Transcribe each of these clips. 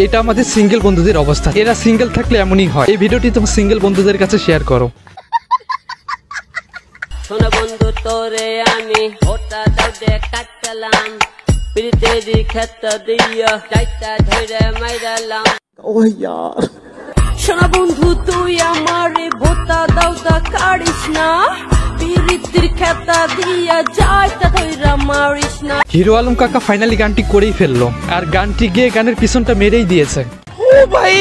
এটা আমাদের সিঙ্গেল বন্ধুদের অবস্থা, এরা সিঙ্গেল থাকলে এমনই হয়। এই ভিডিওটি তোমার সিঙ্গেল বন্ধুদের কাছে শেয়ার করো। শোনা বন্ধু তোরে আমি ওটা দাও দে কাটলাম প্রীতেরি ক্ষেত দিয়া চাইটা ধরে মাইরালাম। ও यार শোনা বন্ধু তুই আমারে ভোটা দাও দা কাড়িস না প্রীতের ক্ষেত দিয়া চাইটা ধরে মারিস না। হিরো আলম কাকা ফাইনালি গানটি করেই ফেললো, আর গানটি গিয়ে গানের পিছনটা মেরেই দিয়েছে। ও ভাই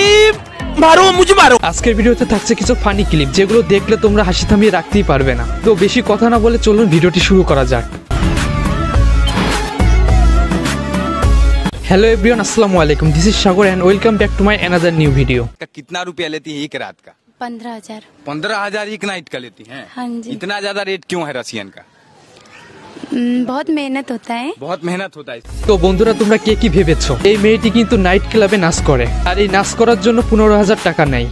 মারো মুঝে মারো। আজকের ভিডিওতে থাকছে কিছু ফানি ক্লিপ, যেগুলো দেখলে তোমরা হাসি থামিয়ে রাখতেই পারবে না। তো বেশি কথা না বলে চলুন ভিডিওটি শুরু করা যাক। हेलो एवरीवन, अस्सलाम वालेकुम। This is Sagar and welcome back to my another new video. कितना रुपया लेती है एक रात का? 15,000। 15,000 एक नाइट का लेती हैं? हाँ जी। इतना ज्यादा रेट क्यों है रसियन का? बहुत मेहनत होता है। बहुत मेहनत होता है। তো বন্ধুরা, তোমরা কে কি ভেবেছো? এই মেয়েটি কিন্তু নাইট ক্লাবে নাচ করে, আর এই নাচ করার জন্য 15,000 টাকা নেয়।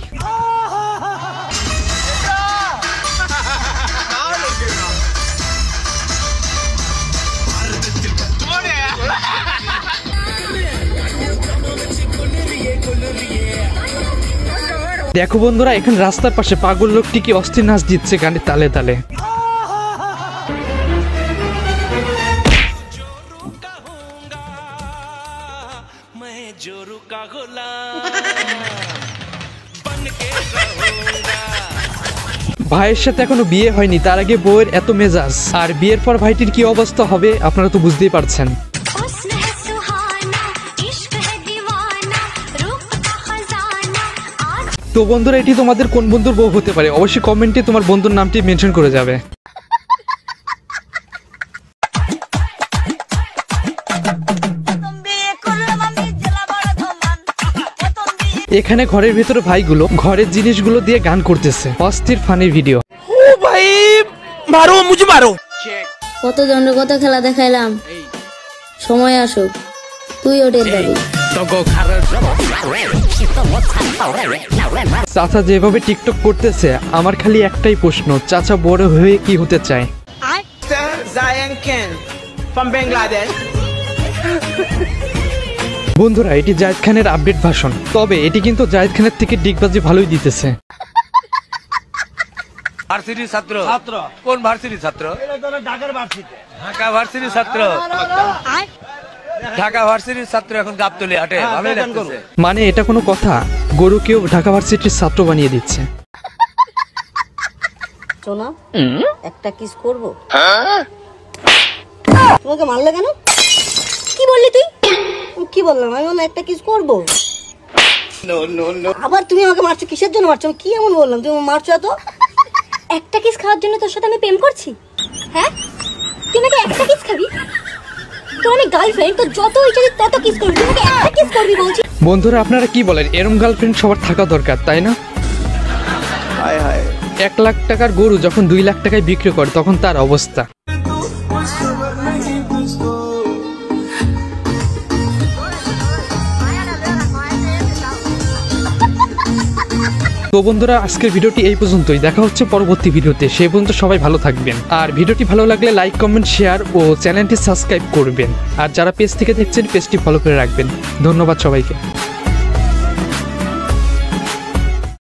দেখো বন্ধুরা, এখানে রাস্তার পাশে পাগল লোকটি কি অস্থির নাচ দিচ্ছে গানের তালে তালে। ভাইয়ের সাথে এখনো বিয়ে হয়নি, তার আগে বউয়ের এত মেজাজ, আর বিয়ের পর ভাইটির কি অবস্থা হবে আপনারা তো বুঝতেই পারছেন। তো বন্ধুরা, এটি তোমাদের কোন বন্ধুর বউ হতে পারে? অবশ্যই কমেন্টে তোমার বন্ধুর নামটি মেনশন করে যাবে। এখানে ঘরের ভিতরে ভাইগুলো ঘরের জিনিসগুলো দিয়ে গান করতেছে, অস্থির ফানি ভিডিও। ও ভাই মারো মুঝে মারো। কত দণ্ড কত খেলা দেখাইলাম, সময় আসুক তুই ওদের পাবি। চাচা যেভাবে টিকটক করতেছে, আমার খালি একটাই প্রশ্ন, চাচা বড় হয়ে কি হতে চায়? বন্ধুরা, এটি জায়েদ খানের আপডেট ভাষণ, তবে এটি কিন্তু জায়েদ খানের থেকে ডিগবাজি ভালোই দিতেছে। ভার্সিটির ছাত্র কোন ভার্সিটির ছাত্র? ঢাকা ভার্সিটির ছাত্র। ঢাকা ভার্সিটির ছাত্র এখন গাবতলী হাটে ভালোই লাগতেছে। মানে এটা কোনো কথা? গরুকেও ঢাকা ভার্সিটির ছাত্র বানিয়ে দিচ্ছে। সোনা একটা কিস করব। তোমাকে মারলে কেন? কি বললি তুই? কি বললাম? আমি বললাম একটা কিস করব। আবার তুমি আমাকে মারছো, কিসের জন্য মারছো? কি এমন বললাম তুমি মারছো এত? একটা কিস খাওয়ার জন্য তোর সাথে আমি প্রেম করছি? হ্যাঁ, তুই নাকি একটা কিস খাবি? তোর আমি গার্লফ্রেন্ড, তো যত ইচ্ছে তত কিস করবি, তুই নাকি একটা কিস করবি বলছি। বন্ধুরা, আপনারা কি বলেন? এরম গার্লফ্রেন্ড সবার থাকা দরকার, তাই না? 1 লাখ টাকার গরু যখন 2 লাখ টাকায় বিক্রি করে, তখন তার অবস্থা। তো বন্ধুরা, আজকের ভিডিওটি এই পর্যন্তই। দেখা হচ্ছে পরবর্তী ভিডিওতে, সেই পর্যন্ত সবাই ভালো থাকবেন। আর ভিডিওটি ভালো লাগলে লাইক, কমেন্ট, শেয়ার ও চ্যানেলটি সাবস্ক্রাইব করবেন। আর যারা পেজ থেকে দেখছেন, পেজটি ফলো করে রাখবেন। ধন্যবাদ সবাইকে।